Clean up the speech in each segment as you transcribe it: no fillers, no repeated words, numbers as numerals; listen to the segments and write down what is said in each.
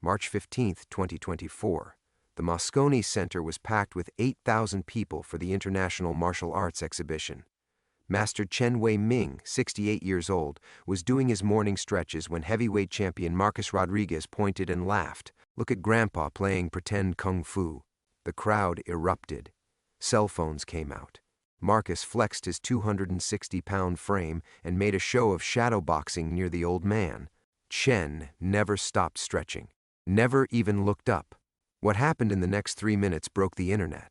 March 15, 2024. The Moscone Center was packed with 8,000 people for the International Martial Arts Exhibition. Master Chen Wei-Ming, 68 years old, was doing his morning stretches when heavyweight champion Marcus Rodriguez pointed and laughed. "Look at Grandpa playing pretend kung fu." The crowd erupted. Cell phones came out. Marcus flexed his 260-pound frame and made a show of shadowboxing near the old man. Chen never stopped stretching, never even looked up. What happened in the next 3 minutes broke the internet.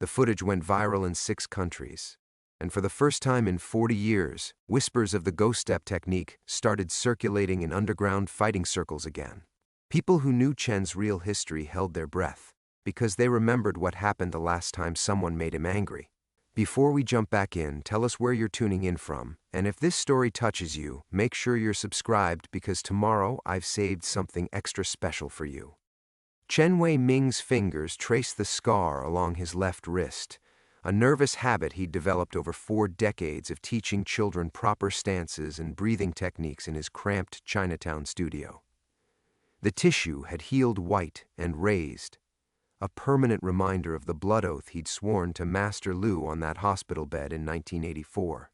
The footage went viral in 6 countries. And for the first time in 40 years, whispers of the ghost step technique started circulating in underground fighting circles again. People who knew Chen's real history held their breath, because they remembered what happened the last time someone made him angry. Before we jump back in, tell us where you're tuning in from, and if this story touches you, make sure you're subscribed because tomorrow I've saved something extra special for you. Chen Wei-Ming's fingers traced the scar along his left wrist, a nervous habit he'd developed over 4 decades of teaching children proper stances and breathing techniques in his cramped Chinatown studio. The tissue had healed white and raised, a permanent reminder of the blood oath he'd sworn to Master Lu on that hospital bed in 1984.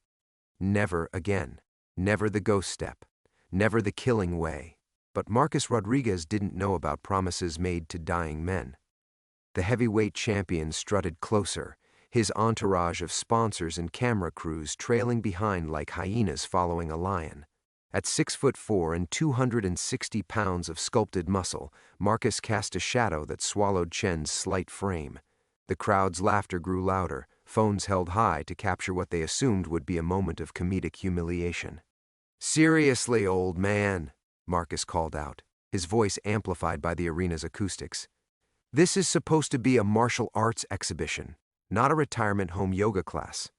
Never again. Never the ghost step. Never the killing way. But Marcus Rodriguez didn't know about promises made to dying men. The heavyweight champion strutted closer, his entourage of sponsors and camera crews trailing behind like hyenas following a lion. At 6'4" and 260 pounds of sculpted muscle, Marcus cast a shadow that swallowed Chen's slight frame. The crowd's laughter grew louder, phones held high to capture what they assumed would be a moment of comedic humiliation. "Seriously, old man," Marcus called out, his voice amplified by the arena's acoustics. "This is supposed to be a martial arts exhibition, not a retirement home yoga class."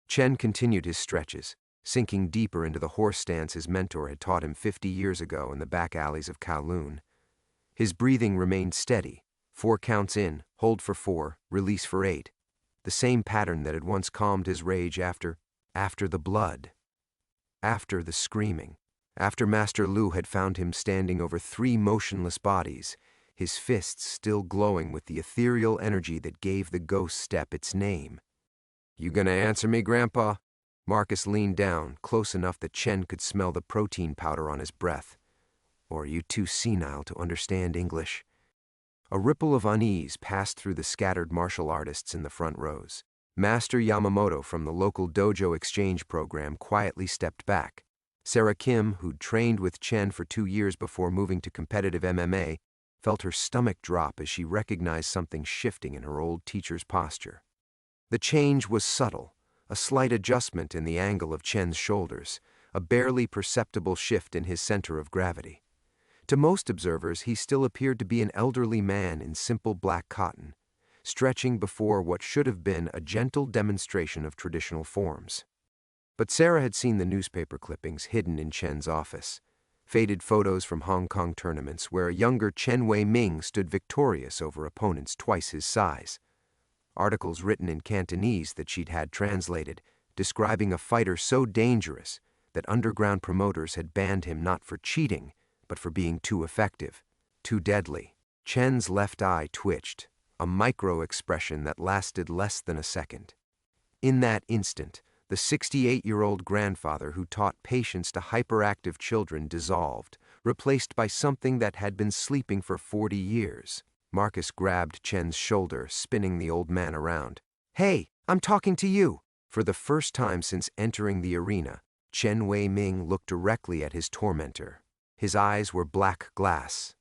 Chen continued his stretches, sinking deeper into the horse stance his mentor had taught him 50 years ago in the back alleys of Kowloon. His breathing remained steady, 4 counts in, hold for 4, release for 8. The same pattern that had once calmed his rage after the blood. After the screaming. After Master Lu had found him standing over 3 motionless bodies, his fists still glowing with the ethereal energy that gave the ghost step its name. "You gonna answer me, Grandpa?" Marcus leaned down, close enough that Chen could smell the protein powder on his breath. "Or are you too senile to understand English?" A ripple of unease passed through the scattered martial artists in the front rows. Master Yamamoto from the local dojo exchange program quietly stepped back. Sarah Kim, who'd trained with Chen for 2 years before moving to competitive MMA, felt her stomach drop as she recognized something shifting in her old teacher's posture. The change was subtle, a slight adjustment in the angle of Chen's shoulders, a barely perceptible shift in his center of gravity. To most observers, he still appeared to be an elderly man in simple black cotton, stretching before what should have been a gentle demonstration of traditional forms. But Sarah had seen the newspaper clippings hidden in Chen's office, faded photos from Hong Kong tournaments where a younger Chen Wei-Ming stood victorious over opponents twice his size. Articles written in Cantonese that she'd had translated, describing a fighter so dangerous that underground promoters had banned him not for cheating, but for being too effective, too deadly. Chen's left eye twitched, a micro-expression that lasted less than a second. In that instant, the 68-year-old grandfather who taught patience to hyperactive children dissolved, replaced by something that had been sleeping for 40 years. Marcus grabbed Chen's shoulder, spinning the old man around. "Hey, I'm talking to you!" For the first time since entering the arena, Chen Wei-Ming looked directly at his tormentor. His eyes were black glass.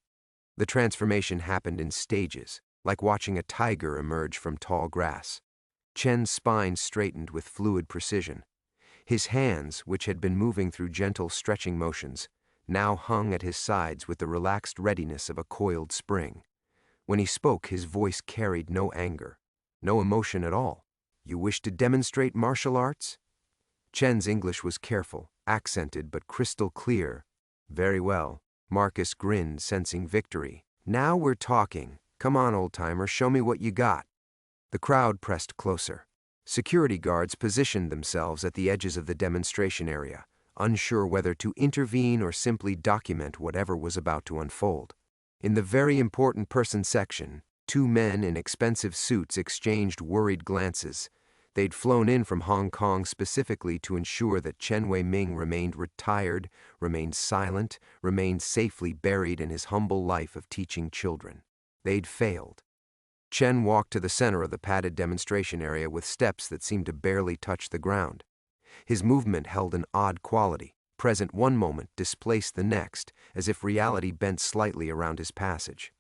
The transformation happened in stages, like watching a tiger emerge from tall grass. Chen's spine straightened with fluid precision. His hands, which had been moving through gentle stretching motions, now hung at his sides with the relaxed readiness of a coiled spring. When he spoke, his voice carried no anger, no emotion at all. "You wish to demonstrate martial arts?" Chen's English was careful, accented, but crystal clear. "Very well." Marcus grinned, sensing victory. "Now we're talking. Come on, old-timer, show me what you got." The crowd pressed closer. Security guards positioned themselves at the edges of the demonstration area, unsure whether to intervene or simply document whatever was about to unfold. In the very important person section, two men in expensive suits exchanged worried glances. They'd flown in from Hong Kong specifically to ensure that Chen Wei-ming remained retired, remained silent, remained safely buried in his humble life of teaching children. They'd failed. Chen walked to the center of the padded demonstration area with steps that seemed to barely touch the ground. His movement held an odd quality, present one moment, displaced the next, as if reality bent slightly around his passage.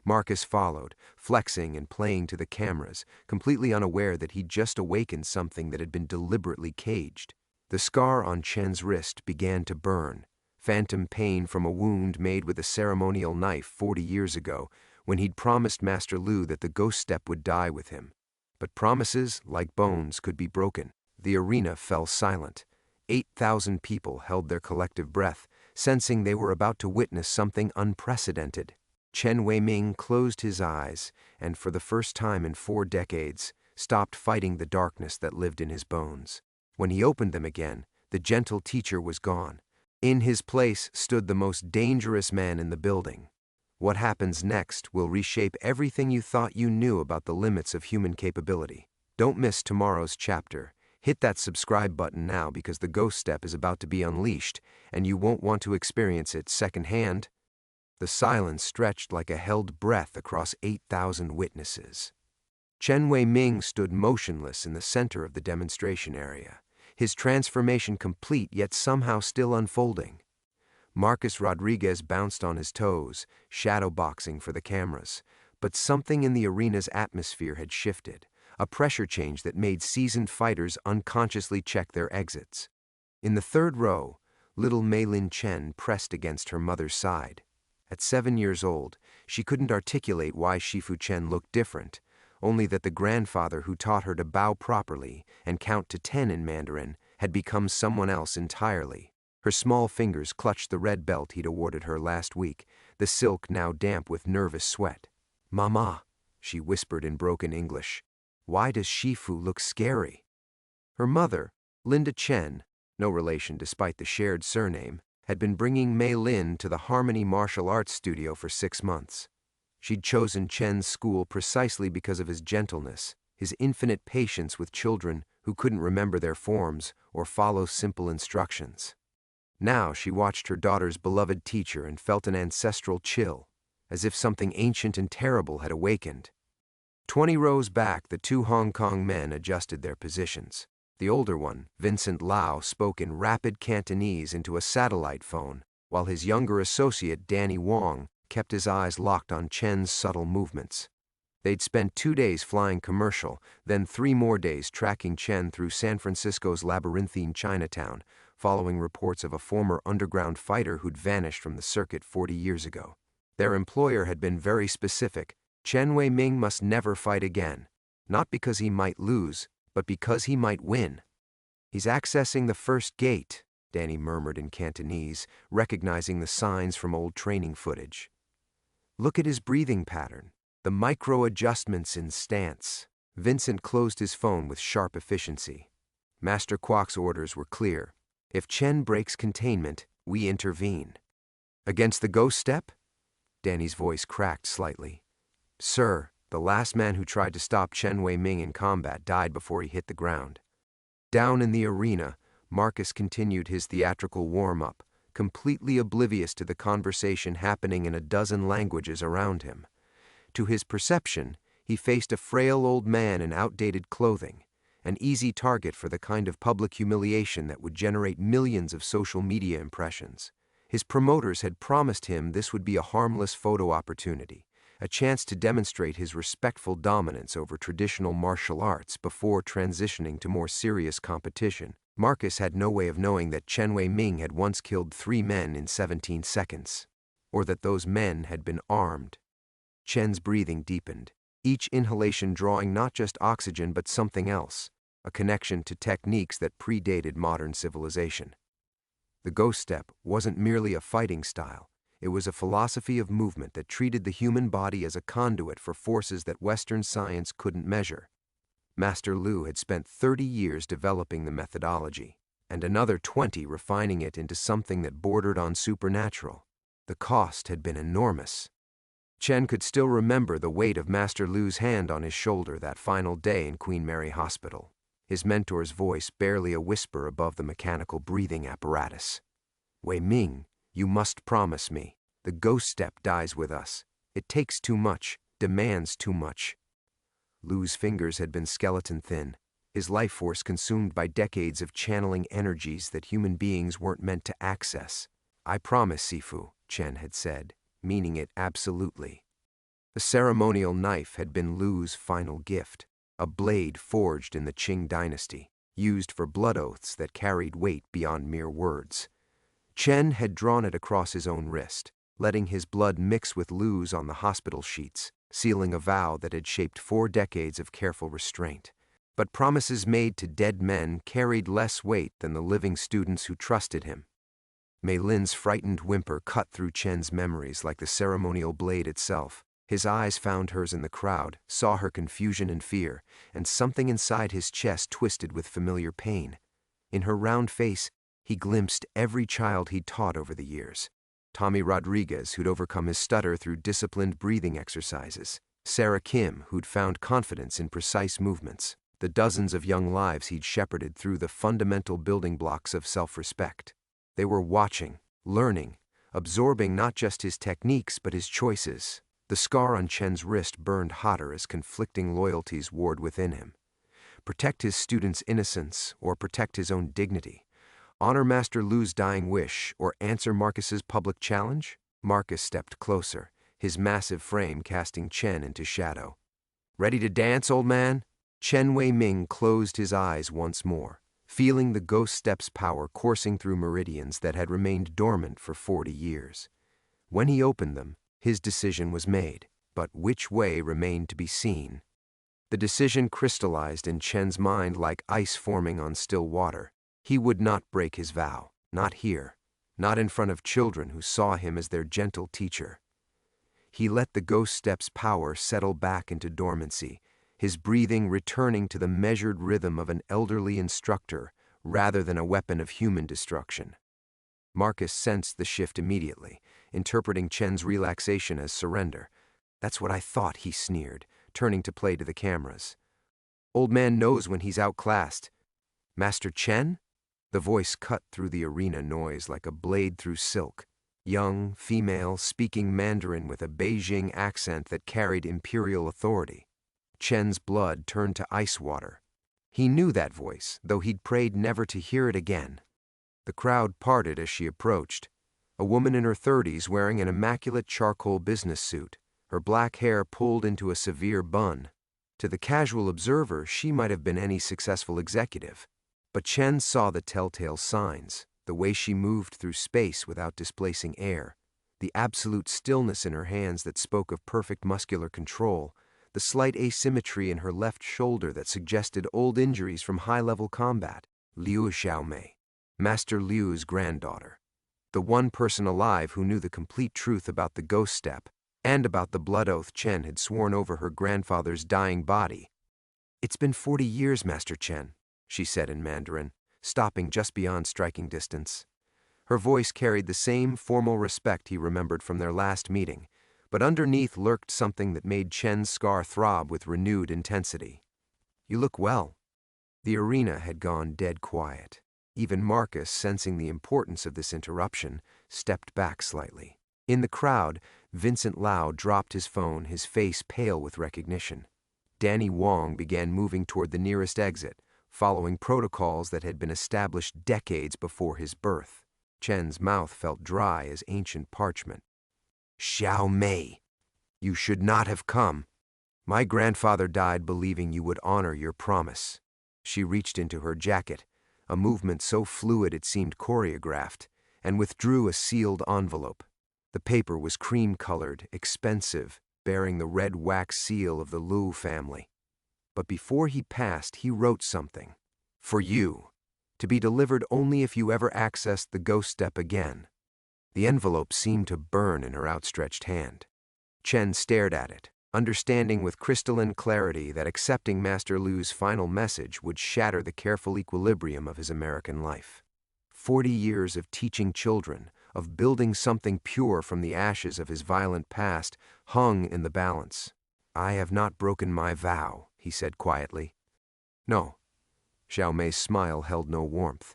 Marcus followed, flexing and playing to the cameras, completely unaware that he'd just awakened something that had been deliberately caged. The scar on Chen's wrist began to burn, phantom pain from a wound made with a ceremonial knife 40 years ago, when he'd promised Master Lu that the ghost step would die with him. But promises, like bones, could be broken. The arena fell silent. 8,000 people held their collective breath, sensing they were about to witness something unprecedented. Chen Wei-ming closed his eyes and, for the first time in 4 decades, stopped fighting the darkness that lived in his bones. When he opened them again, the gentle teacher was gone. In his place stood the most dangerous man in the building. What happens next will reshape everything you thought you knew about the limits of human capability. Don't miss tomorrow's chapter. Hit that subscribe button now because the ghost step is about to be unleashed, and you won't want to experience it secondhand. The silence stretched like a held breath across 8,000 witnesses. Chen Wei-ming stood motionless in the center of the demonstration area, his transformation complete yet somehow still unfolding. Marcus Rodriguez bounced on his toes, shadowboxing for the cameras, but something in the arena's atmosphere had shifted, a pressure change that made seasoned fighters unconsciously check their exits. In the third row, little Mei-Lin Chen pressed against her mother's side. At 7 years old, she couldn't articulate why Shifu Chen looked different, only that the grandfather who taught her to bow properly and count to 10 in Mandarin had become someone else entirely. Her small fingers clutched the red belt he'd awarded her last week, the silk now damp with nervous sweat. "Mama," she whispered in broken English, "why does Shifu look scary?" Her mother, Linda Chen, no relation despite the shared surname, had been bringing Mei-Lin to the Harmony Martial Arts studio for 6 months. She'd chosen Chen's school precisely because of his gentleness, his infinite patience with children who couldn't remember their forms or follow simple instructions. Now she watched her daughter's beloved teacher and felt an ancestral chill, as if something ancient and terrible had awakened. 20 rows back, the 2 Hong Kong men adjusted their positions. The older one, Vincent Lau, spoke in rapid Cantonese into a satellite phone, while his younger associate, Danny Wong, kept his eyes locked on Chen's subtle movements. They'd spent 2 days flying commercial, then 3 more days tracking Chen through San Francisco's labyrinthine Chinatown, following reports of a former underground fighter who'd vanished from the circuit 40 years ago. Their employer had been very specific. Chen Wei-ming must never fight again, not because he might lose, but because he might win. "He's accessing the first gate," Danny murmured in Cantonese, recognizing the signs from old training footage. "Look at his breathing pattern, the micro-adjustments in stance." Vincent closed his phone with sharp efficiency. Master Kwok's orders were clear. "If Chen breaks containment, we intervene." "Against the ghost step?" Danny's voice cracked slightly. "Sir, the last man who tried to stop Chen Wei-ming in combat died before he hit the ground." Down in the arena, Marcus continued his theatrical warm-up, completely oblivious to the conversation happening in a dozen languages around him. To his perception, he faced a frail old man in outdated clothing, an easy target for the kind of public humiliation that would generate millions of social media impressions. His promoters had promised him this would be a harmless photo opportunity, a chance to demonstrate his respectful dominance over traditional martial arts before transitioning to more serious competition. Marcus had no way of knowing that Chen Wei-ming had once killed 3 men in 17 seconds, or that those men had been armed. Chen's breathing deepened, each inhalation drawing not just oxygen but something else, a connection to techniques that predated modern civilization. The ghost step wasn't merely a fighting style. It was a philosophy of movement that treated the human body as a conduit for forces that Western science couldn't measure. Master Lu had spent 30 years developing the methodology, and another 20 refining it into something that bordered on supernatural. The cost had been enormous. Chen could still remember the weight of Master Lu's hand on his shoulder that final day in Queen Mary Hospital, his mentor's voice barely a whisper above the mechanical breathing apparatus. "Wei Ming, you must promise me. The ghost step dies with us. It takes too much, demands too much." Lu's fingers had been skeleton thin, his life force consumed by decades of channeling energies that human beings weren't meant to access. "I promise, Sifu," Chen had said, meaning it absolutely. The ceremonial knife had been Lu's final gift, a blade forged in the Qing dynasty, used for blood oaths that carried weight beyond mere words. Chen had drawn it across his own wrist, letting his blood mix with Lu's on the hospital sheets, sealing a vow that had shaped 4 decades of careful restraint. But promises made to dead men carried less weight than the living students who trusted him. Mei Lin's frightened whimper cut through Chen's memories like the ceremonial blade itself. His eyes found hers in the crowd, saw her confusion and fear, and something inside his chest twisted with familiar pain. In her round face, he glimpsed every child he'd taught over the years. Tommy Rodriguez, who'd overcome his stutter through disciplined breathing exercises. Sarah Kim, who'd found confidence in precise movements. The dozens of young lives he'd shepherded through the fundamental building blocks of self-respect. They were watching, learning, absorbing not just his techniques but his choices. The scar on Chen's wrist burned hotter as conflicting loyalties warred within him. Protect his student's innocence or protect his own dignity? Honor Master Lu's dying wish or answer Marcus's public challenge? Marcus stepped closer, his massive frame casting Chen into shadow. "Ready to dance, old man?" Chen Wei Ming closed his eyes once more, feeling the ghost step's power coursing through meridians that had remained dormant for 40 years. When he opened them, his decision was made, but which way remained to be seen. The decision crystallized in Chen's mind like ice forming on still water. He would not break his vow, not here, not in front of children who saw him as their gentle teacher. He let the ghost step's power settle back into dormancy, his breathing returning to the measured rhythm of an elderly instructor rather than a weapon of human destruction. Marcus sensed the shift immediately, interpreting Chen's relaxation as surrender. "That's what I thought," he sneered, turning to play to the cameras. "Old man knows when he's outclassed." "Master Chen?" The voice cut through the arena noise like a blade through silk. Young, female, speaking Mandarin with a Beijing accent that carried imperial authority. Chen's blood turned to ice water. He knew that voice, though he'd prayed never to hear it again. The crowd parted as she approached. A woman in her 30s wearing an immaculate charcoal business suit, her black hair pulled into a severe bun. To the casual observer, she might have been any successful executive. But Chen saw the telltale signs, the way she moved through space without displacing air, the absolute stillness in her hands that spoke of perfect muscular control, the slight asymmetry in her left shoulder that suggested old injuries from high-level combat. Liu Xiaomei, Master Liu's granddaughter. The one person alive who knew the complete truth about the ghost step and about the blood oath Chen had sworn over her grandfather's dying body. "It's been 40 years, Master Chen," she said in Mandarin, stopping just beyond striking distance. Her voice carried the same formal respect he remembered from their last meeting, but underneath lurked something that made Chen's scar throb with renewed intensity. "You look well." The arena had gone dead quiet. Even Marcus, sensing the importance of this interruption, stepped back slightly. In the crowd, Vincent Lau dropped his phone, his face pale with recognition. Danny Wong began moving toward the nearest exit, following protocols that had been established decades before his birth. Chen's mouth felt dry as ancient parchment. "Xiaomei, you should not have come. My grandfather died believing you would honor your promise." She reached into her jacket, a movement so fluid it seemed choreographed, and withdrew a sealed envelope. The paper was cream-colored, expensive, bearing the red wax seal of the Liu family. But before he passed, he wrote something. "For you, to be delivered only if you ever accessed the ghost step again." The envelope seemed to burn in her outstretched hand. Chen stared at it, understanding with crystalline clarity that accepting Master Lu's final message would shatter the careful equilibrium of his American life. 40 years of teaching children, of building something pure from the ashes of his violent past, hung in the balance. "I have not broken my vow," he said quietly. "No." Xiao Mei's smile held no warmth.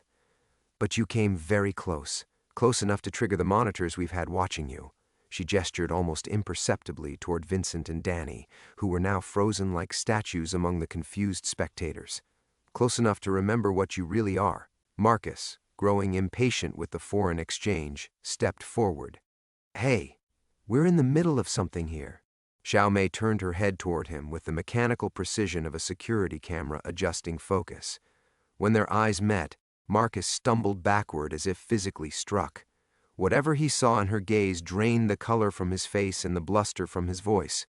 "But you came very close, close enough to trigger the monitors we've had watching you." She gestured almost imperceptibly toward Vincent and Danny, who were now frozen like statues among the confused spectators. "Close enough to remember what you really are." Marcus, growing impatient with the foreign exchange, stepped forward. "Hey, we're in the middle of something here." Xiao Mei turned her head toward him with the mechanical precision of a security camera adjusting focus. When their eyes met, Marcus stumbled backward as if physically struck. Whatever he saw in her gaze drained the color from his face and the bluster from his voice.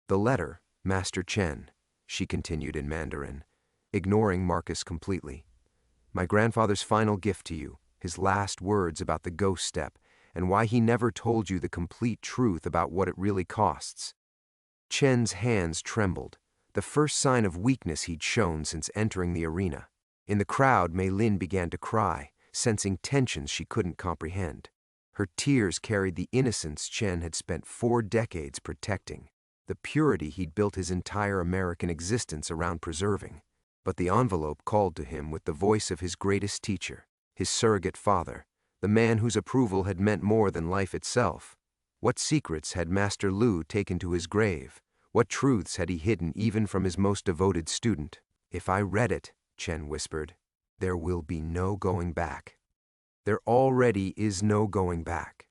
"The letter, Master Chen," she continued in Mandarin, ignoring Marcus completely. "My grandfather's final gift to you, his last words about the ghost step, and why he never told you the complete truth about what it really costs." Chen's hands trembled, the first sign of weakness he'd shown since entering the arena. In the crowd, Mei Lin began to cry, sensing tensions she couldn't comprehend. Her tears carried the innocence Chen had spent 4 decades protecting, the purity he'd built his entire American existence around preserving. But the envelope called to him with the voice of his greatest teacher, his surrogate father, the man whose approval had meant more than life itself. What secrets had Master Lu taken to his grave? What truths had he hidden even from his most devoted student? "If I read it," Chen whispered, "there will be no going back." "There already is no going back."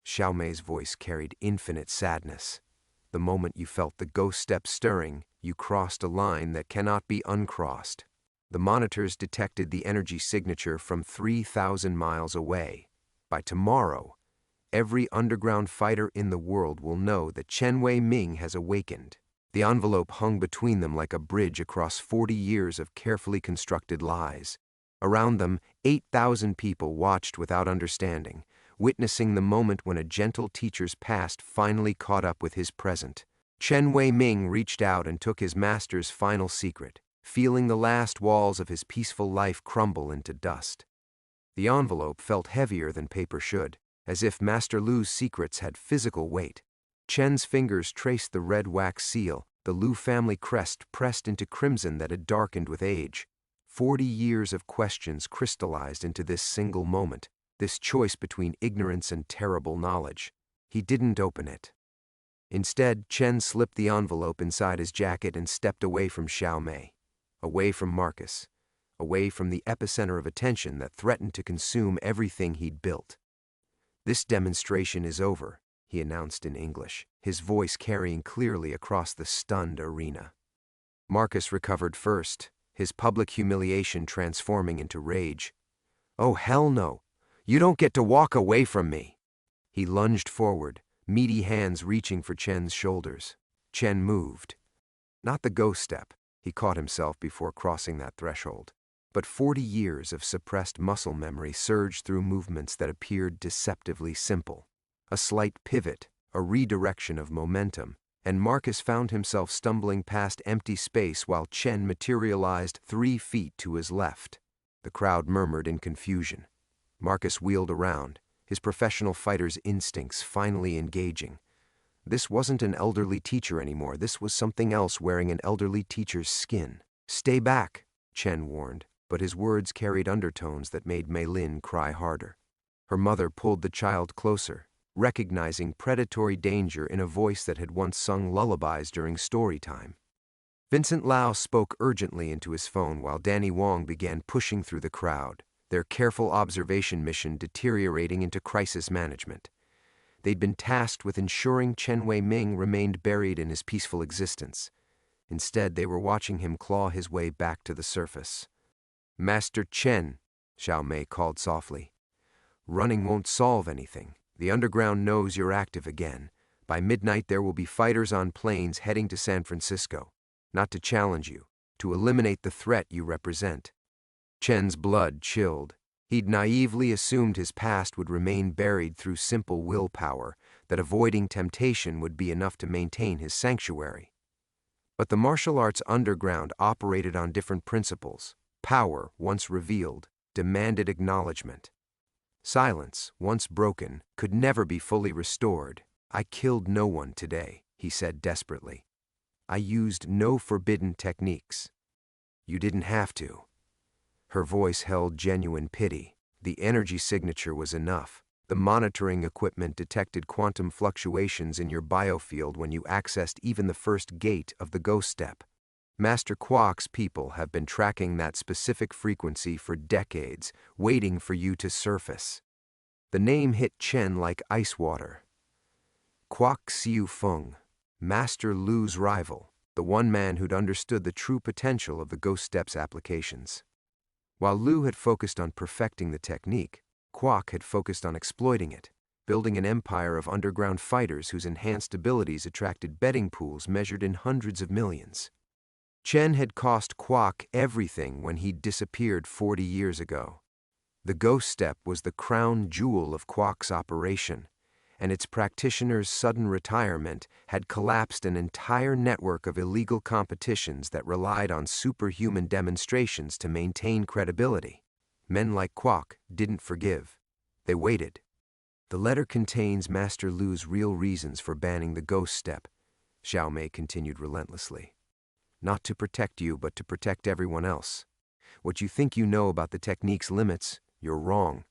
Xiao Mei's voice carried infinite sadness. "The moment you felt the ghost step stirring, you crossed a line that cannot be uncrossed." The monitors detected the energy signature from 3,000 miles away. By tomorrow, every underground fighter in the world will know that Chen Wei Ming has awakened. The envelope hung between them like a bridge across 40 years of carefully constructed lies. Around them, 8,000 people watched without understanding, witnessing the moment when a gentle teacher's past finally caught up with his present. Chen Wei Ming reached out and took his master's final secret, feeling the last walls of his peaceful life crumble into dust. The envelope felt heavier than paper should, as if Master Lu's secrets had physical weight. Chen's fingers traced the red wax seal, the Lu family crest pressed into crimson that had darkened with age. 40 years of questions crystallized into this single moment, this choice between ignorance and terrible knowledge. He didn't open it. Instead, Chen slipped the envelope inside his jacket and stepped away from Xiao Mei, away from Marcus, away from the epicenter of attention that threatened to consume everything he'd built. "This demonstration is over," he announced in English, his voice carrying clearly across the stunned arena. Marcus recovered first, his public humiliation transforming into rage. "Oh, hell no! You don't get to walk away from me!" He lunged forward, meaty hands reaching for Chen's shoulders. Chen moved. Not the ghost step, he caught himself before crossing that threshold. But 40 years of suppressed muscle memory surged through movements that appeared deceptively simple. A slight pivot, a redirection of momentum, and Marcus found himself stumbling past empty space while Chen materialized 3 feet to his left. The crowd murmured in confusion. Marcus wheeled around, his professional fighter's instincts finally engaging. This wasn't an elderly teacher anymore, this was something else wearing an elderly teacher's skin. "Stay back," Chen warned, but his words carried undertones that made Mei Lin cry harder. Her mother pulled the child closer, recognizing predatory danger in a voice that had once sung lullabies during story time. Vincent Lau spoke urgently into his phone while Danny Wong began pushing through the crowd, their careful observation mission deteriorating into crisis management. They'd been tasked with ensuring Chen Wei Ming remained buried in his peaceful existence. Instead, they were watching him claw his way back to the surface. "Master Chen," Xiao Mei called softly. "Running won't solve anything. The underground knows you're active again. By midnight there will be fighters on planes heading to San Francisco. Not to challenge you, to eliminate the threat you represent." Chen's blood chilled. He'd naively assumed his past would remain buried through simple willpower, that avoiding temptation would be enough to maintain his sanctuary. But the martial arts underground operated on different principles. Power, once revealed, demanded acknowledgement. Silence, once broken, could never be fully restored. "I killed no one today," he said desperately. "I used no forbidden techniques." "You didn't have to." Her voice held genuine pity. The energy signature was enough. The monitoring equipment detected quantum fluctuations in your biofield when you accessed even the first gate of the ghost step. Master Kwok's people have been tracking that specific frequency for decades, waiting for you to surface. The name hit Chen like ice water. Kwok Siu Feng, Master Lu's rival, the one man who'd understood the true potential of the Ghost Steps applications. While Lu had focused on perfecting the technique, Kwok had focused on exploiting it, building an empire of underground fighters whose enhanced abilities attracted betting pools measured in hundreds of millions. Chen had cost Kwok everything when he'd disappeared 40 years ago. The Ghost Step was the crown jewel of Kwok's operation, and its practitioner's sudden retirement had collapsed an entire network of illegal competitions that relied on superhuman demonstrations to maintain credibility. Men like Kwok didn't forgive. They waited. "The letter contains Master Lu's real reasons for banning the Ghost Step," Xiao Mei continued relentlessly. "Not to protect you, but to protect everyone else. What you think you know about the technique's limits, you're wrong.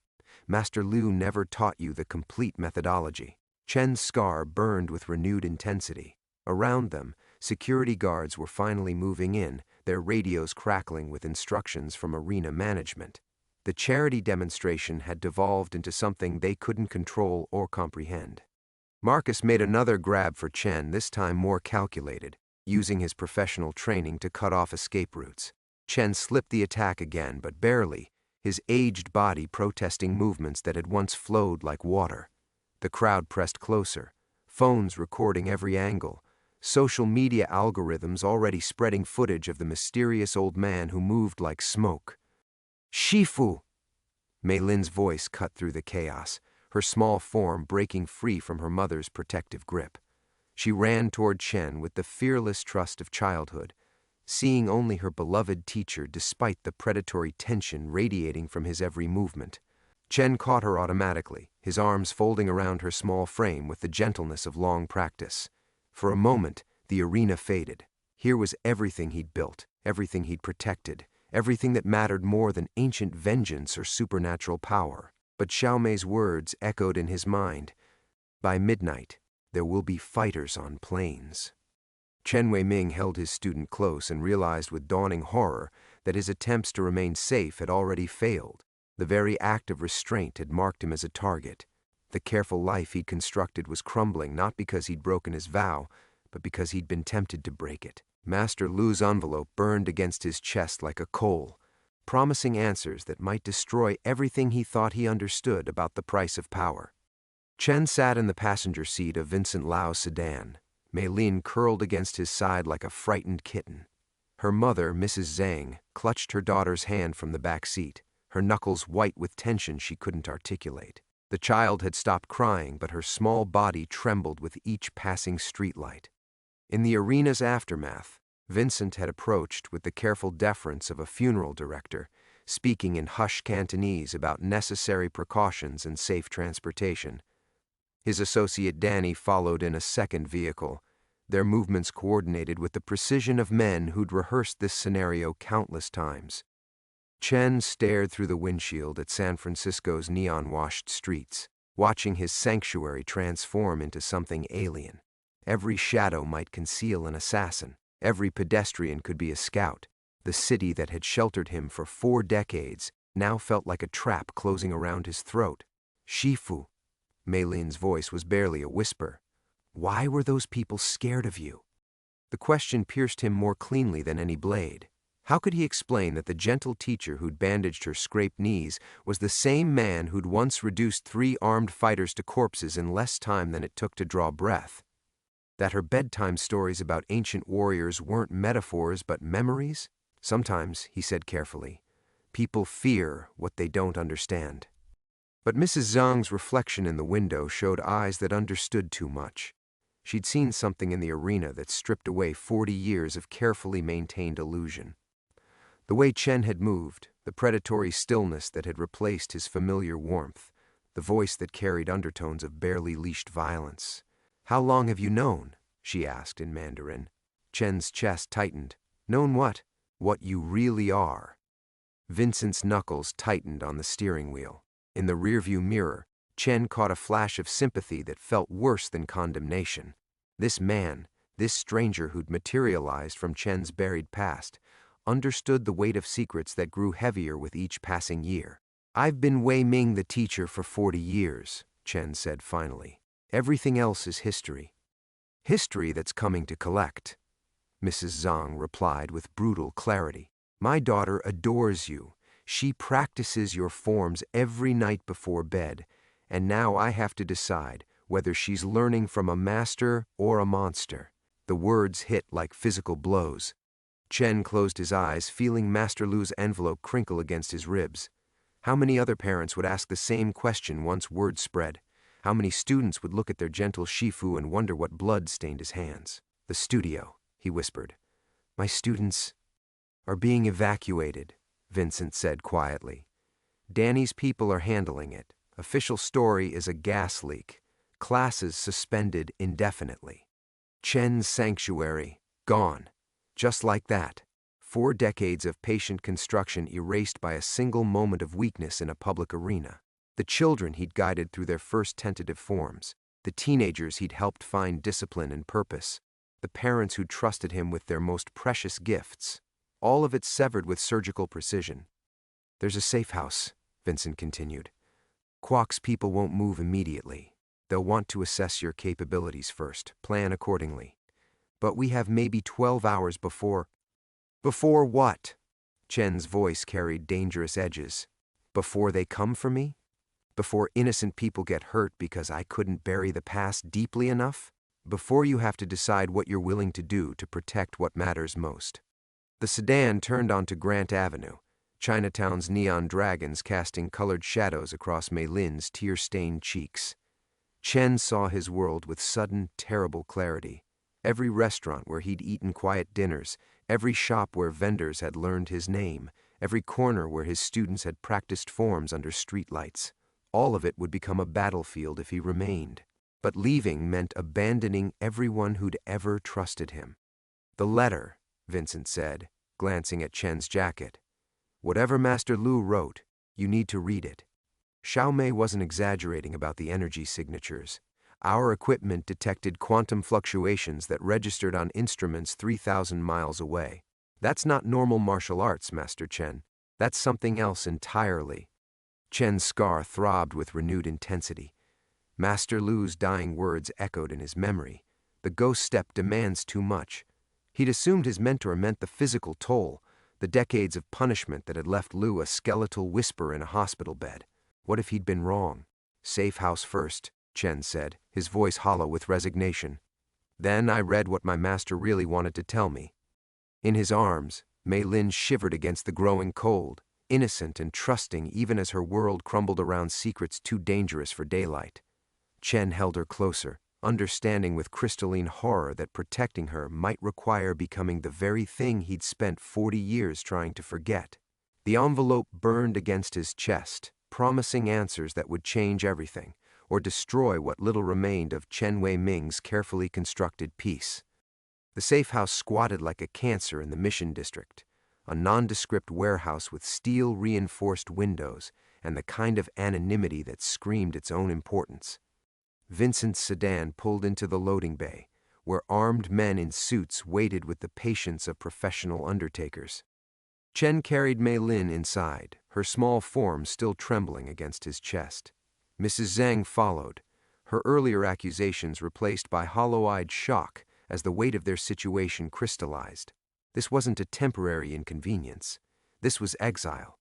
Master Lu never taught you the complete methodology." Chen's scar burned with renewed intensity. Around them, security guards were finally moving in, their radios crackling with instructions from arena management. The charity demonstration had devolved into something they couldn't control or comprehend. Marcus made another grab for Chen, this time more calculated, using his professional training to cut off escape routes. Chen slipped the attack again, but barely, his aged body protesting movements that had once flowed like water. The crowd pressed closer, phones recording every angle, social media algorithms already spreading footage of the mysterious old man who moved like smoke. "Shifu!" Mei Lin's voice cut through the chaos, her small form breaking free from her mother's protective grip. She ran toward Chen with the fearless trust of childhood, seeing only her beloved teacher despite the predatory tension radiating from his every movement. Chen caught her automatically, his arms folding around her small frame with the gentleness of long practice. For a moment, the arena faded. Here was everything he'd built, everything he'd protected, everything that mattered more than ancient vengeance or supernatural power. But Xiao Mei's words echoed in his mind. "By midnight, there will be fighters on planes." Chen Wei-Ming held his student close and realized with dawning horror that his attempts to remain safe had already failed. The very act of restraint had marked him as a target. The careful life he'd constructed was crumbling not because he'd broken his vow, but because he'd been tempted to break it. Master Lu's envelope burned against his chest like a coal, promising answers that might destroy everything he thought he understood about the price of power. Chen sat in the passenger seat of Vincent Lau's sedan, Mei Lin curled against his side like a frightened kitten. Her mother, Mrs. Zhang, clutched her daughter's hand from the back seat, her knuckles white with tension she couldn't articulate. The child had stopped crying, but her small body trembled with each passing streetlight. In the arena's aftermath, Vincent had approached with the careful deference of a funeral director, speaking in hushed Cantonese about necessary precautions and safe transportation. His associate Danny followed in a second vehicle, their movements coordinated with the precision of men who'd rehearsed this scenario countless times. Chen stared through the windshield at San Francisco's neon-washed streets, watching his sanctuary transform into something alien. Every shadow might conceal an assassin. Every pedestrian could be a scout. The city that had sheltered him for 4 decades now felt like a trap closing around his throat. "Shifu." Mei Lin's voice was barely a whisper. "Why were those people scared of you?" The question pierced him more cleanly than any blade. How could he explain that the gentle teacher who'd bandaged her scraped knees was the same man who'd once reduced 3 armed fighters to corpses in less time than it took to draw breath? That her bedtime stories about ancient warriors weren't metaphors but memories? "Sometimes," he said carefully, "people fear what they don't understand." But Mrs. Zhang's reflection in the window showed eyes that understood too much. She'd seen something in the arena that stripped away 40 years of carefully maintained illusion. The way Chen had moved, the predatory stillness that had replaced his familiar warmth, the voice that carried undertones of barely leashed violence. "How long have you known?" she asked in Mandarin. Chen's chest tightened. "Known what?" "What you really are." Vincent's knuckles tightened on the steering wheel. In the rearview mirror, Chen caught a flash of sympathy that felt worse than condemnation. This man, this stranger who'd materialized from Chen's buried past, understood the weight of secrets that grew heavier with each passing year. "I've been Wei Ming the teacher for 40 years, Chen said finally. "Everything else is history. History that's coming to collect." Mrs. Zhang replied with brutal clarity. "My daughter adores you. She practices your forms every night before bed, and now I have to decide whether she's learning from a master or a monster." The words hit like physical blows. Chen closed his eyes, feeling Master Lu's envelope crinkle against his ribs. How many other parents would ask the same question once word spread? How many students would look at their gentle Shifu and wonder what blood stained his hands? "The studio," he whispered. "My students are being evacuated," Vincent said quietly. "Danny's people are handling it. Official story is a gas leak. Classes suspended indefinitely. Chen's sanctuary, gone. Just like that. 4 decades of patient construction erased by a single moment of weakness in a public arena. The children he'd guided through their first tentative forms. The teenagers he'd helped find discipline and purpose. The parents who'd trusted him with their most precious gifts. All of it severed with surgical precision. "There's a safe house," Vincent continued. "Kwok's people won't move immediately. They'll want to assess your capabilities first, plan accordingly. But we have maybe 12 hours before—" "Before what?" Chen's voice carried dangerous edges. "Before they come for me? Before innocent people get hurt because I couldn't bury the past deeply enough? Before you have to decide what you're willing to do to protect what matters most." The sedan turned onto Grant Avenue, Chinatown's neon dragons casting colored shadows across Mei Lin's tear-stained cheeks. Chen saw his world with sudden, terrible clarity. Every restaurant where he'd eaten quiet dinners, every shop where vendors had learned his name, every corner where his students had practiced forms under streetlights. All of it would become a battlefield if he remained. But leaving meant abandoning everyone who'd ever trusted him. "The letter," Vincent said, glancing at Chen's jacket. "Whatever Master Lu wrote, you need to read it." Xiao Mei wasn't exaggerating about the energy signatures. Our equipment detected quantum fluctuations that registered on instruments 3,000 miles away. That's not normal martial arts, Master Chen. That's something else entirely. Chen's scar throbbed with renewed intensity. Master Lu's dying words echoed in his memory. The ghost step demands too much. He'd assumed his mentor meant the physical toll, the decades of punishment that had left Lu a skeletal whisper in a hospital bed. What if he'd been wrong? "Safe house first," Chen said, his voice hollow with resignation. "Then I read what my master really wanted to tell me." In his arms, Mei Lin shivered against the growing cold, innocent and trusting even as her world crumbled around secrets too dangerous for daylight. Chen held her closer, understanding with crystalline horror that protecting her might require becoming the very thing he'd spent 40 years trying to forget. The envelope burned against his chest, promising answers that would change everything, or destroy what little remained of Chen Wei Ming's carefully constructed peace. The safe house squatted like a cancer in the Mission District, a nondescript warehouse with steel-reinforced windows and the kind of anonymity that screamed its own importance. Vincent's sedan pulled into the loading bay, where armed men in suits waited with the patience of professional undertakers. Chen carried Mei Lin inside, her small form still trembling against his chest. Mrs. Zhang followed, her earlier accusations replaced by hollow-eyed shock as the weight of their situation crystallized. This wasn't a temporary inconvenience. This was exile.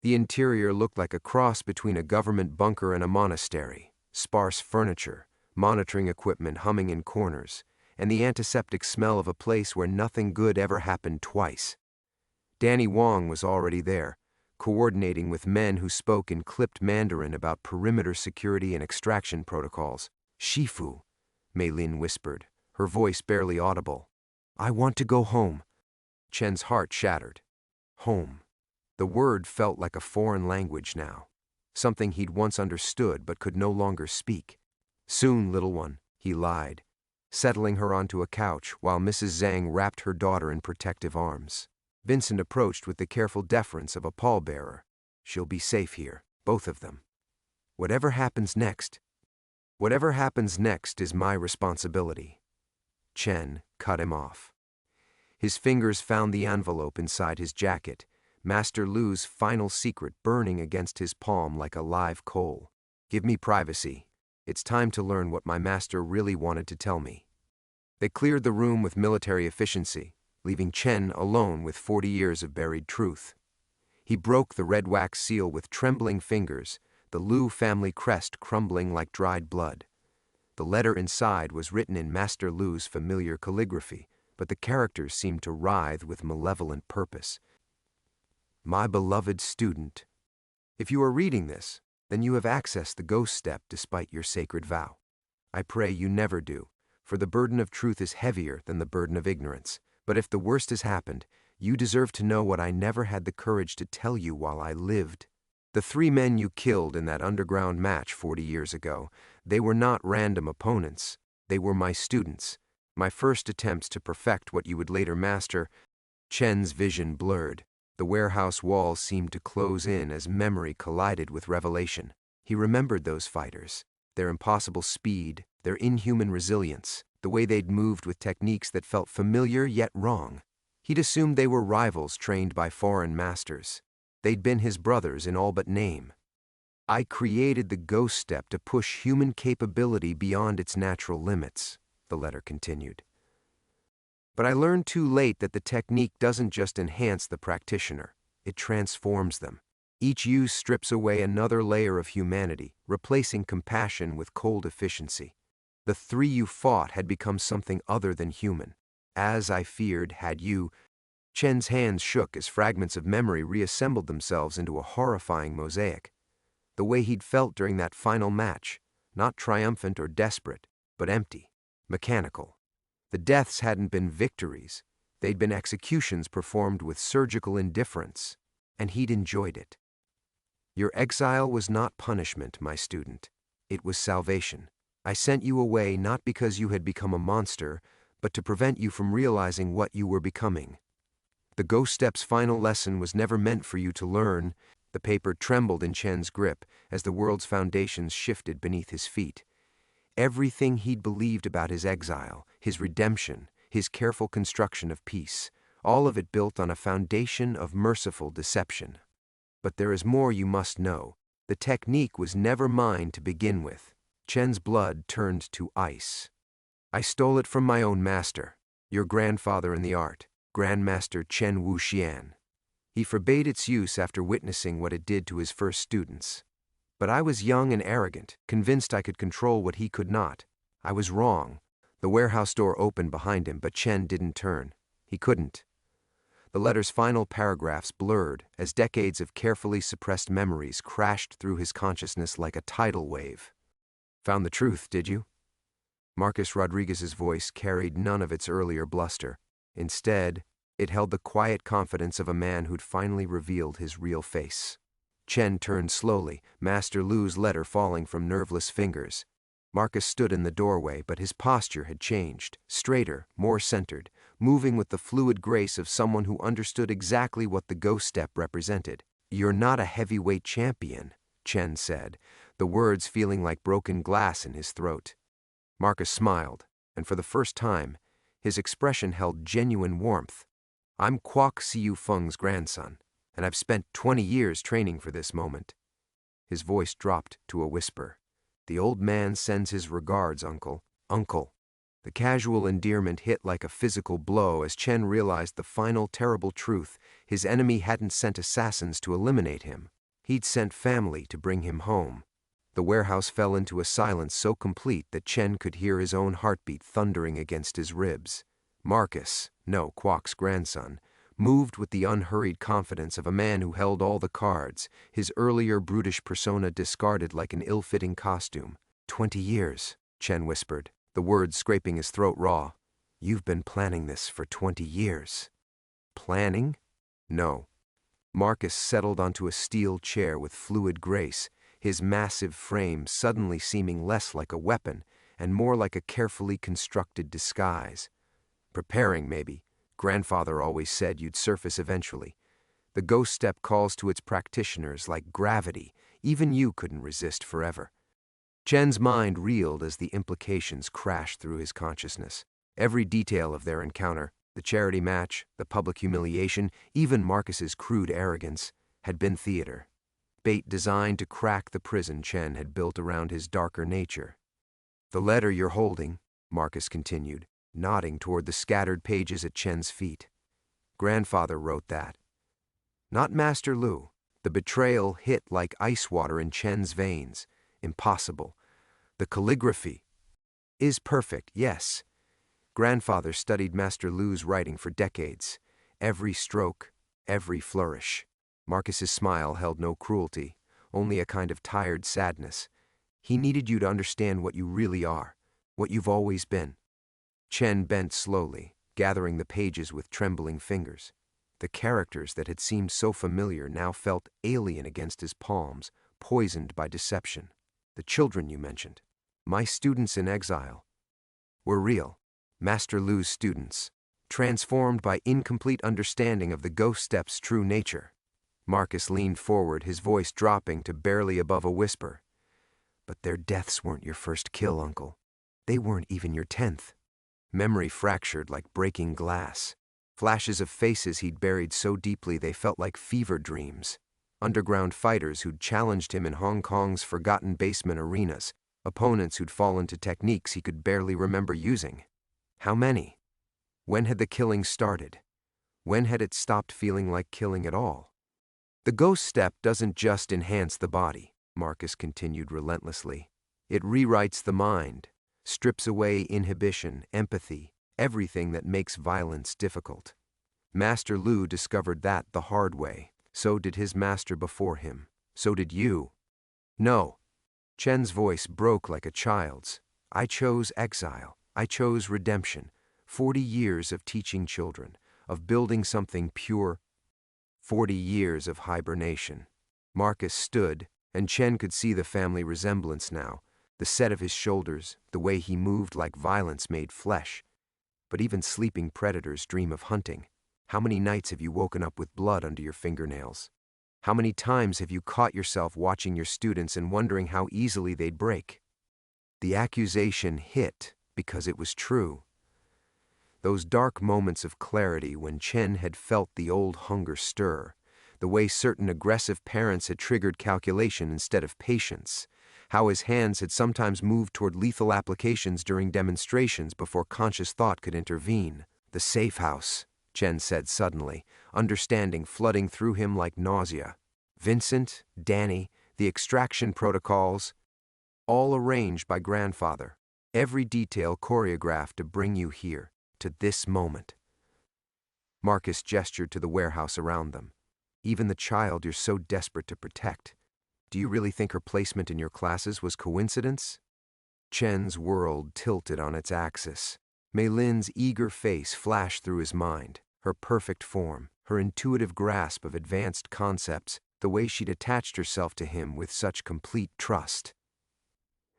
The interior looked like a cross between a government bunker and a monastery. Sparse furniture, monitoring equipment humming in corners, and the antiseptic smell of a place where nothing good ever happened twice. Danny Wong was already there, coordinating with men who spoke in clipped Mandarin about perimeter security and extraction protocols. "Shifu," Mei Lin whispered, her voice barely audible. "I want to go home." Chen's heart shattered. Home. The word felt like a foreign language now. something he'd once understood but could no longer speak. "Soon, little one," he lied, settling her onto a couch while Mrs. Zhang wrapped her daughter in protective arms. Vincent approached with the careful deference of a pallbearer. "She'll be safe here, both of them. Whatever happens next is my responsibility." Chen cut him off. His fingers found the envelope inside his jacket, Master Lu's final secret burning against his palm like a live coal. "Give me privacy. It's time to learn what my master really wanted to tell me." They cleared the room with military efficiency, leaving Chen alone with 40 years of buried truth. He broke the red wax seal with trembling fingers, the Lu family crest crumbling like dried blood. The letter inside was written in Master Lu's familiar calligraphy, but the characters seemed to writhe with malevolent purpose. "My beloved student, if you are reading this, then you have accessed the ghost step despite your sacred vow. I pray you never do, for the burden of truth is heavier than the burden of ignorance. But if the worst has happened, you deserve to know what I never had the courage to tell you while I lived. The 3 men you killed in that underground match 40 years ago, they were not random opponents. They were my students, my first attempts to perfect what you would later master." Chen's vision blurred. The warehouse walls seemed to close in as memory collided with revelation. He remembered those fighters, their impossible speed, their inhuman resilience, the way they'd moved with techniques that felt familiar yet wrong. He'd assumed they were rivals trained by foreign masters. They'd been his brothers in all but name. "I created the ghost step to push human capability beyond its natural limits," the letter continued. "But I learned too late that the technique doesn't just enhance the practitioner, it transforms them. Each use strips away another layer of humanity, replacing compassion with cold efficiency. The 3 you fought had become something other than human. As I feared, had you." Chen's hands shook as fragments of memory reassembled themselves into a horrifying mosaic. The way he'd felt during that final match, not triumphant or desperate, but empty, mechanical. The deaths hadn't been victories, they'd been executions performed with surgical indifference, and he'd enjoyed it. "Your exile was not punishment, my student. It was salvation. I sent you away not because you had become a monster, but to prevent you from realizing what you were becoming. The ghost step's final lesson was never meant for you to learn." The paper trembled in Chen's grip as the world's foundations shifted beneath his feet. Everything he'd believed about his exile, his redemption, his careful construction of peace, all of it built on a foundation of merciful deception. "But there is more you must know. The technique was never mine to begin with." Chen's blood turned to ice. "I stole it from my own master, your grandfather in the art, Grandmaster Chen Wuxian. He forbade its use after witnessing what it did to his first students. But I was young and arrogant, convinced I could control what he could not. I was wrong." The warehouse door opened behind him, but Chen didn't turn. He couldn't. The letter's final paragraphs blurred as decades of carefully suppressed memories crashed through his consciousness like a tidal wave. "Found the truth, did you?" Marcus Rodriguez's voice carried none of its earlier bluster. Instead, it held the quiet confidence of a man who'd finally revealed his real face. Chen turned slowly, Master Lu's letter falling from nerveless fingers. Marcus stood in the doorway, but his posture had changed, straighter, more centered, moving with the fluid grace of someone who understood exactly what the ghost step represented. "You're not a heavyweight champion," Chen said, the words feeling like broken glass in his throat. Marcus smiled, and for the first time, his expression held genuine warmth. "I'm Kwok Siu Feng's grandson, and I've spent 20 years training for this moment." His voice dropped to a whisper. "The old man sends his regards, uncle." "Uncle." The casual endearment hit like a physical blow as Chen realized the final terrible truth. His enemy hadn't sent assassins to eliminate him. He'd sent family to bring him home. The warehouse fell into a silence so complete that Chen could hear his own heartbeat thundering against his ribs. Marcus, no, Kwok's grandson, moved with the unhurried confidence of a man who held all the cards, his earlier brutish persona discarded like an ill-fitting costume. 20 years, Chen whispered, the words scraping his throat raw. "You've been planning this for 20 years. Planning? No." Marcus settled onto a steel chair with fluid grace, his massive frame suddenly seeming less like a weapon and more like a carefully constructed disguise. Preparing, maybe. Grandfather always said you'd surface eventually. The ghost step calls to its practitioners like gravity. Even you couldn't resist forever. Chen's mind reeled as the implications crashed through his consciousness. Every detail of their encounter, the charity match, the public humiliation, even Marcus's crude arrogance, had been theater. Bait designed to crack the prison Chen had built around his darker nature. "The letter you're holding," Marcus continued, nodding toward the scattered pages at Chen's feet. "Grandfather wrote that. Not Master Lu." The betrayal hit like ice water in Chen's veins. Impossible. The calligraphy is perfect, yes. Grandfather studied Master Lu's writing for decades. Every stroke, every flourish. Marcus's smile held no cruelty, only a kind of tired sadness. He needed you to understand what you really are, what you've always been. Chen bent slowly, gathering the pages with trembling fingers. The characters that had seemed so familiar now felt alien against his palms, poisoned by deception. "The children you mentioned, my students in exile, were real. Master Lu's students, transformed by incomplete understanding of the ghost step's true nature." Marcus leaned forward, his voice dropping to barely above a whisper. "But their deaths weren't your first kill, Uncle. They weren't even your 10th. Memory fractured like breaking glass. Flashes of faces he'd buried so deeply they felt like fever dreams. Underground fighters who'd challenged him in Hong Kong's forgotten basement arenas. Opponents who'd fallen to techniques he could barely remember using. How many? When had the killing started? When had it stopped feeling like killing at all? "The ghost step doesn't just enhance the body," Marcus continued relentlessly. "It rewrites the mind, strips away inhibition, empathy, everything that makes violence difficult. Master Lu discovered that the hard way. So did his master before him. So did you." "No." Chen's voice broke like a child's. "I chose exile. I chose redemption. 40 years of teaching children, of building something pure. 40 years of hibernation." Marcus stood, and Chen could see the family resemblance now, the set of his shoulders, the way he moved like violence made flesh. But even sleeping predators dream of hunting. How many nights have you woken up with blood under your fingernails? How many times have you caught yourself watching your students and wondering how easily they'd break? The accusation hit because it was true. Those dark moments of clarity when Chen had felt the old hunger stir, the way certain aggressive parents had triggered calculation instead of patience, how his hands had sometimes moved toward lethal applications during demonstrations before conscious thought could intervene. "The safe house," Chen said suddenly, understanding flooding through him like nausea. "Vincent, Danny, the extraction protocols, all arranged by Grandfather. Every detail choreographed to bring you here, to this moment." Marcus gestured to the warehouse around them. "Even the child you're so desperate to protect. Do you really think her placement in your classes was coincidence?" Chen's world tilted on its axis. Mei Lin's eager face flashed through his mind, her perfect form, her intuitive grasp of advanced concepts, the way she'd attached herself to him with such complete trust.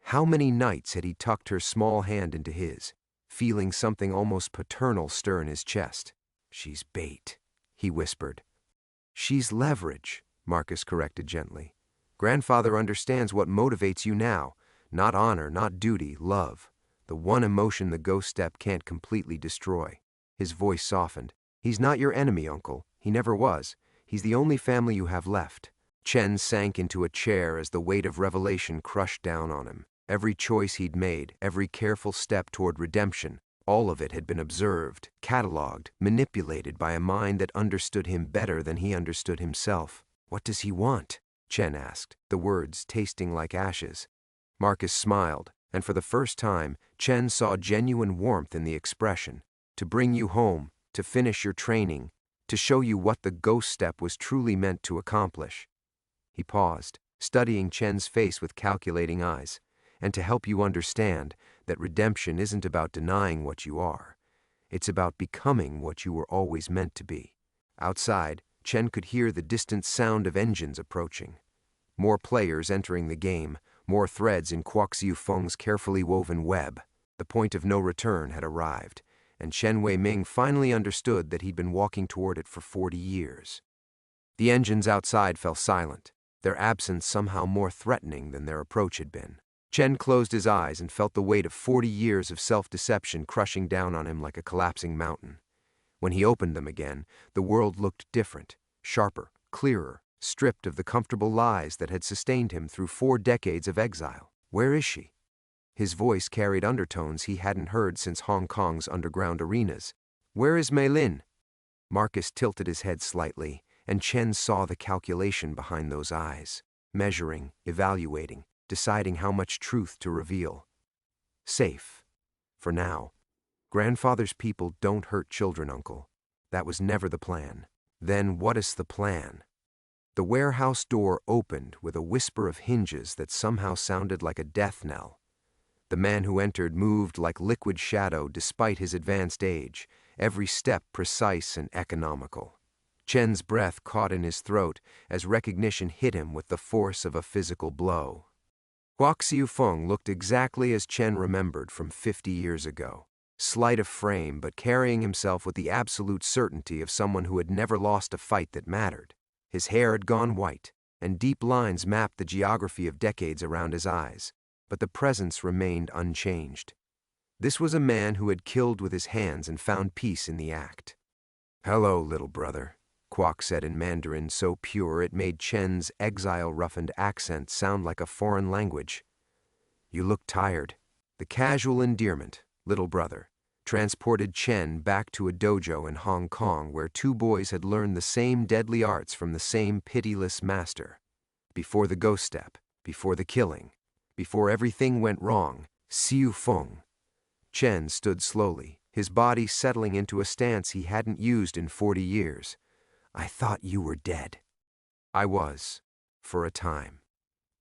How many nights had he tucked her small hand into his, feeling something almost paternal stir in his chest? "She's bait," he whispered. "She's leverage," Marcus corrected gently. "Grandfather understands what motivates you now. Not honor, not duty, love. The one emotion the ghost step can't completely destroy." His voice softened. "He's not your enemy, Uncle. He never was. He's the only family you have left." Chen sank into a chair as the weight of revelation crushed down on him. Every choice he'd made, every careful step toward redemption, all of it had been observed, catalogued, manipulated by a mind that understood him better than he understood himself. "What does he want?" Chen asked, the words tasting like ashes. Marcus smiled, and for the first time, Chen saw genuine warmth in the expression. "To bring you home, to finish your training, to show you what the ghost step was truly meant to accomplish." He paused, studying Chen's face with calculating eyes. "And to help you understand that redemption isn't about denying what you are. It's about becoming what you were always meant to be." Outside, Chen could hear the distant sound of engines approaching. More players entering the game, more threads in Kwok Siu Feng's carefully woven web. The point of no return had arrived, and Chen Wei-ming finally understood that he'd been walking toward it for 40 years. The engines outside fell silent, their absence somehow more threatening than their approach had been. Chen closed his eyes and felt the weight of 40 years of self-deception crushing down on him like a collapsing mountain. When he opened them again, the world looked different, sharper, clearer, stripped of the comfortable lies that had sustained him through 4 decades of exile. Where is she? His voice carried undertones he hadn't heard since Hong Kong's underground arenas. Where is Mei Lin? Marcus tilted his head slightly, and Chen saw the calculation behind those eyes, measuring, evaluating, deciding how much truth to reveal. Safe. For now. Grandfather's people don't hurt children, Uncle. That was never the plan. Then what is the plan? The warehouse door opened with a whisper of hinges that somehow sounded like a death knell. The man who entered moved like liquid shadow despite his advanced age, every step precise and economical. Chen's breath caught in his throat as recognition hit him with the force of a physical blow. Kwok Siu Feng looked exactly as Chen remembered from 50 years ago. Slight of frame, but carrying himself with the absolute certainty of someone who had never lost a fight that mattered. His hair had gone white, and deep lines mapped the geography of decades around his eyes, but the presence remained unchanged. This was a man who had killed with his hands and found peace in the act. "Hello, little brother," Kwok said in Mandarin so pure it made Chen's exile-roughened accent sound like a foreign language. "You look tired." The casual endearment, little brother, transported Chen back to a dojo in Hong Kong where 2 boys had learned the same deadly arts from the same pitiless master. Before the ghost step, before the killing, before everything went wrong, Siu Feng. Chen stood slowly, his body settling into a stance he hadn't used in 40 years. "I thought you were dead." "I was, for a time."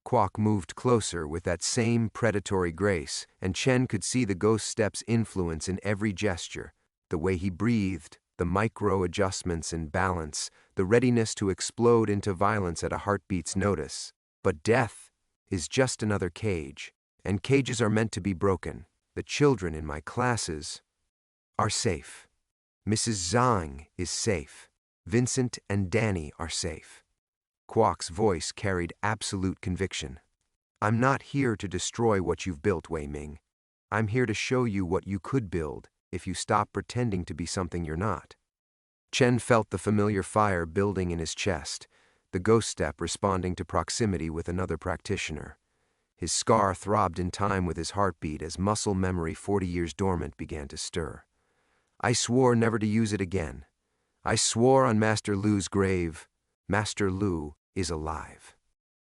Kwok moved closer with that same predatory grace, and Chen could see the ghost step's influence in every gesture, the way he breathed, the micro-adjustments in balance, the readiness to explode into violence at a heartbeat's notice. But death is just another cage, and cages are meant to be broken. The children in my classes are safe. Mrs. Zhang is safe. Vincent and Danny are safe. Kwok's voice carried absolute conviction. "I'm not here to destroy what you've built, Wei Ming. I'm here to show you what you could build if you stop pretending to be something you're not." Chen felt the familiar fire building in his chest, the ghost step responding to proximity with another practitioner. His scar throbbed in time with his heartbeat as muscle memory 40 years dormant began to stir. "I swore never to use it again. I swore on Master Lu's grave. Master Lu is alive."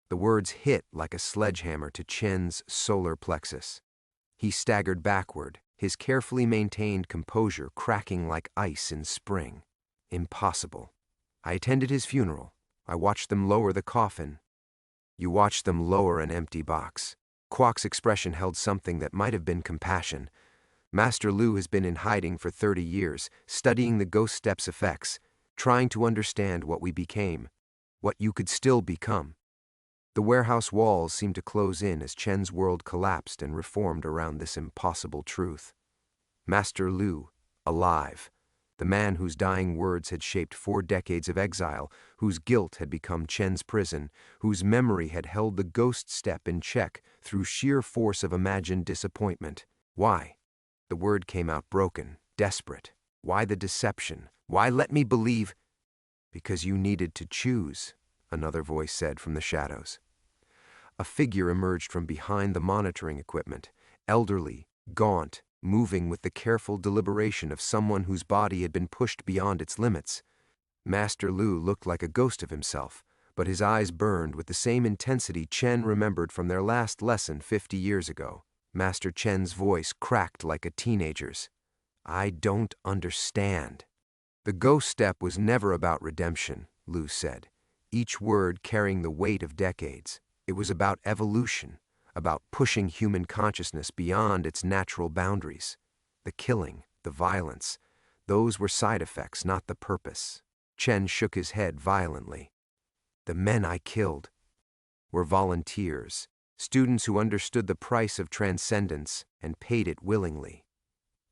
The words hit like a sledgehammer to Chen's solar plexus. He staggered backward, his carefully maintained composure cracking like ice in spring. Impossible. "I attended his funeral. I watched them lower the coffin." "You watched them lower an empty box." Kwok's expression held something that might have been compassion. "Master Lu has been in hiding for 30 years, studying the ghost step's effects, trying to understand what we became, what you could still become." The warehouse walls seemed to close in as Chen's world collapsed and reformed around this impossible truth. Master Lu, alive. The man whose dying words had shaped 4 decades of exile, whose guilt had become Chen's prison, whose memory had held the ghost step in check through sheer force of imagined disappointment. Why? The word came out broken, desperate. Why the deception? Why let me believe? "Because you needed to choose," another voice said from the shadows. A figure emerged from behind the monitoring equipment, elderly, gaunt, moving with the careful deliberation of someone whose body had been pushed beyond its limits. Master Lu looked like a ghost of himself, but his eyes burned with the same intensity Chen remembered from their last lesson 50 years ago. Master Chen's voice cracked like a teenager's. "I don't understand." "The ghost step was never about redemption," Lu said, each word carrying the weight of decades. "It was about evolution, about pushing human consciousness beyond its natural boundaries. The killing, the violence, those were side effects, not the purpose." Chen shook his head violently. "The men I killed, were volunteers, students who understood the price of transcendence and paid it willingly.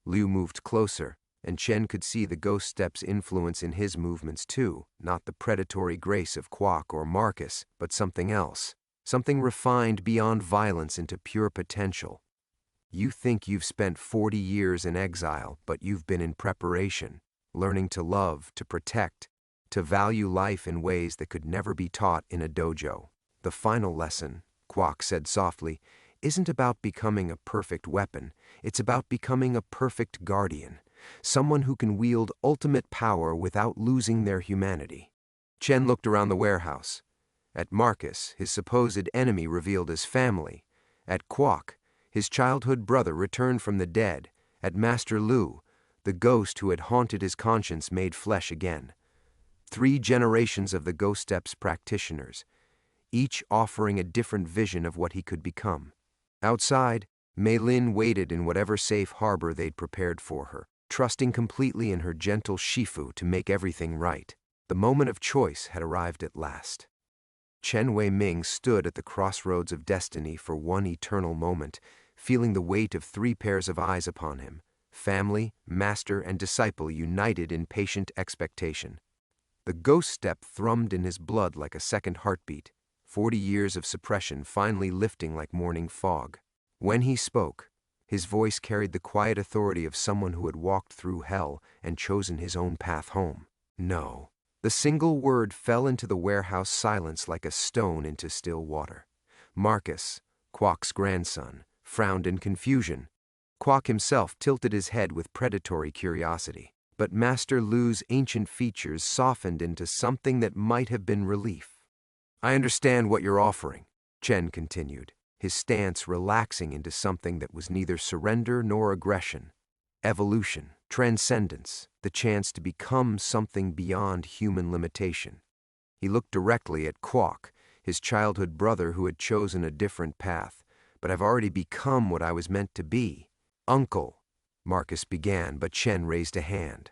Liu moved closer, and Chen could see the ghost step's influence in his movements too, not the predatory grace of Kwok or Marcus, but something else, something refined beyond violence into pure potential. You think you've spent 40 years in exile, but you've been in preparation, learning to love, to protect, to value life in ways that could never be taught in a dojo. The final lesson, Kwok said softly, isn't about becoming a perfect weapon, it's about becoming a perfect guardian, someone who can wield ultimate power without losing their humanity. Chen looked around the warehouse. At Marcus, his supposed enemy revealed as family. At Kwok, his childhood brother returned from the dead. At Master Liu, the ghost who had haunted his conscience made flesh again. 3 generations of the Ghost Steps practitioners, each offering a different vision of what he could become. Outside, Mei Lin waited in whatever safe harbor they'd prepared for her, trusting completely in her gentle Shifu to make everything right. The moment of choice had arrived at last. Chen Wei-Ming stood at the crossroads of destiny for one eternal moment, feeling the weight of 3 pairs of eyes upon him, family, master, and disciple united in patient expectation. The ghost step thrummed in his blood like a second heartbeat, 40 years of suppression finally lifting like morning fog. When he spoke, his voice carried the quiet authority of someone who had walked through hell and chosen his own path home. No. The single word fell into the warehouse silence like a stone into still water. Marcus, Kwok's grandson, frowned in confusion. Kwok himself tilted his head with predatory curiosity. But Master Liu's ancient features softened into something that might have been relief. I understand what you're offering, Chen continued, his stance relaxing into something that was neither surrender nor aggression. Evolution, transcendence, the chance to become something beyond human limitation. He looked directly at Kwok, his childhood brother who had chosen a different path. But I've already become what I was meant to be. Uncle, Marcus began, but Chen raised a hand.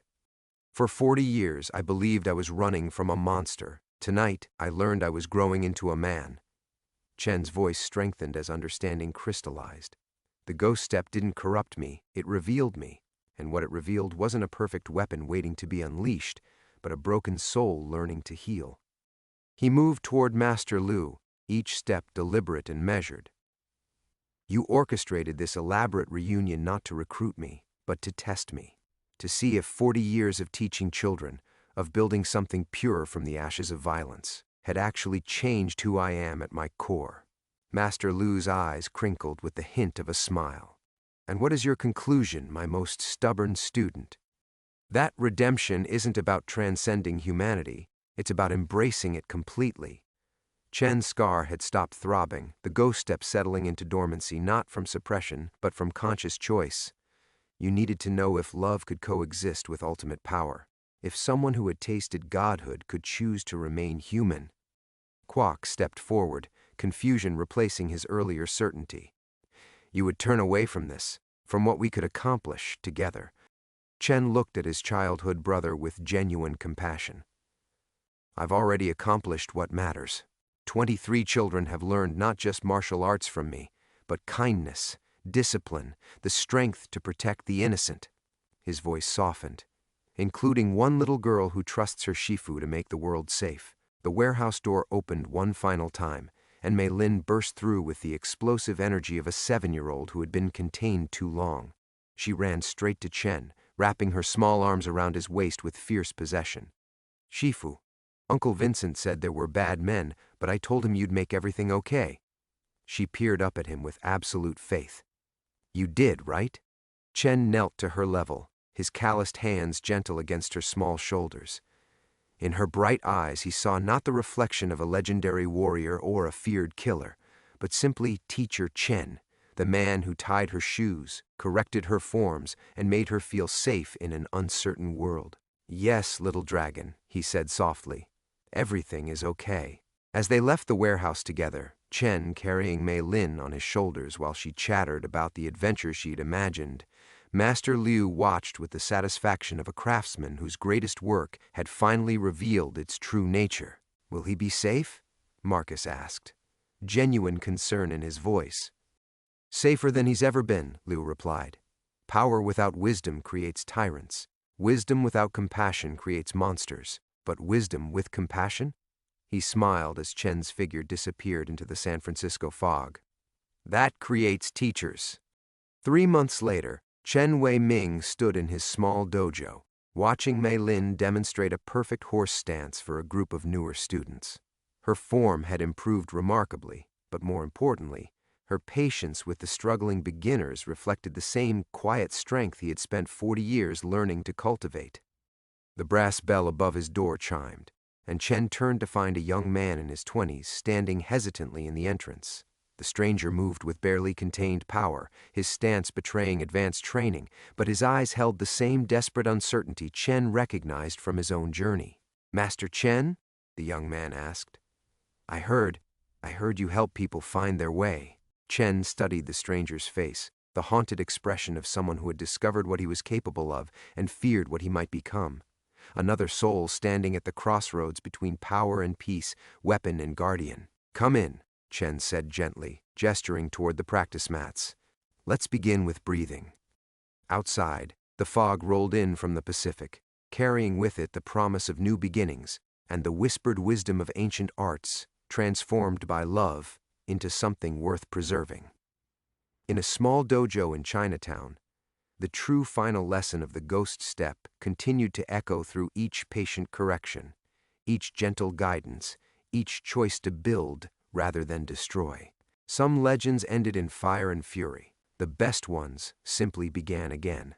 For 40 years, I believed I was running from a monster. Tonight, I learned I was growing into a man. Chen's voice strengthened as understanding crystallized. The ghost step didn't corrupt me, it revealed me. And what it revealed wasn't a perfect weapon waiting to be unleashed, but a broken soul learning to heal. He moved toward Master Liu, each step deliberate and measured. You orchestrated this elaborate reunion not to recruit me, but to test me, to see if 40 years of teaching children, of building something pure from the ashes of violence, had actually changed who I am at my core. Master Liu's eyes crinkled with the hint of a smile. And what is your conclusion, my most stubborn student? That redemption isn't about transcending humanity, it's about embracing it completely. Chen's scar had stopped throbbing, the ghost step settling into dormancy not from suppression, but from conscious choice. You needed to know if love could coexist with ultimate power, if someone who had tasted godhood could choose to remain human. Kwok stepped forward, confusion replacing his earlier certainty. You would turn away from this, from what we could accomplish together. Chen looked at his childhood brother with genuine compassion. I've already accomplished what matters. 23 children have learned not just martial arts from me, but kindness, discipline, the strength to protect the innocent. His voice softened, including one little girl who trusts her Shifu to make the world safe. The warehouse door opened one final time, and Mei Lin burst through with the explosive energy of a 7-year-old who had been contained too long. She ran straight to Chen, wrapping her small arms around his waist with fierce possession. Shifu, Uncle Vincent said there were bad men, but I told him you'd make everything okay. She peered up at him with absolute faith. You did, right? Chen knelt to her level, his calloused hands gentle against her small shoulders. In her bright eyes he saw not the reflection of a legendary warrior or a feared killer, but simply Teacher Chen, the man who tied her shoes, corrected her forms, and made her feel safe in an uncertain world. Yes, little dragon, he said softly. Everything is okay. As they left the warehouse together, Chen carrying Mei Lin on his shoulders while she chattered about the adventure she'd imagined, Master Liu watched with the satisfaction of a craftsman whose greatest work had finally revealed its true nature. Will he be safe? Marcus asked. genuine concern in his voice. "Safer than he's ever been," Liu replied. "Power without wisdom creates tyrants. Wisdom without compassion creates monsters. But wisdom with compassion?" He smiled as Chen's figure disappeared into the San Francisco fog. "That creates teachers." 3 months later, Chen Wei-ming stood in his small dojo, watching Mei Lin demonstrate a perfect horse stance for a group of newer students. Her form had improved remarkably, but more importantly, her patience with the struggling beginners reflected the same quiet strength he had spent 40 years learning to cultivate. The brass bell above his door chimed, and Chen turned to find a young man in his 20s standing hesitantly in the entrance. The stranger moved with barely contained power, his stance betraying advanced training, but his eyes held the same desperate uncertainty Chen recognized from his own journey. "Master Chen?" the young man asked. I heard you help people find their way." Chen studied the stranger's face, the haunted expression of someone who had discovered what he was capable of and feared what he might become. Another soul standing at the crossroads between power and peace, weapon and guardian. "Come in," Chen said gently, gesturing toward the practice mats. "Let's begin with breathing." Outside, the fog rolled in from the Pacific, carrying with it the promise of new beginnings and the whispered wisdom of ancient arts, transformed by love into something worth preserving. In a small dojo in Chinatown, the true final lesson of the ghost step continued to echo through each patient correction, each gentle guidance, each choice to build rather than destroy. Some legends ended in fire and fury. The best ones simply began again.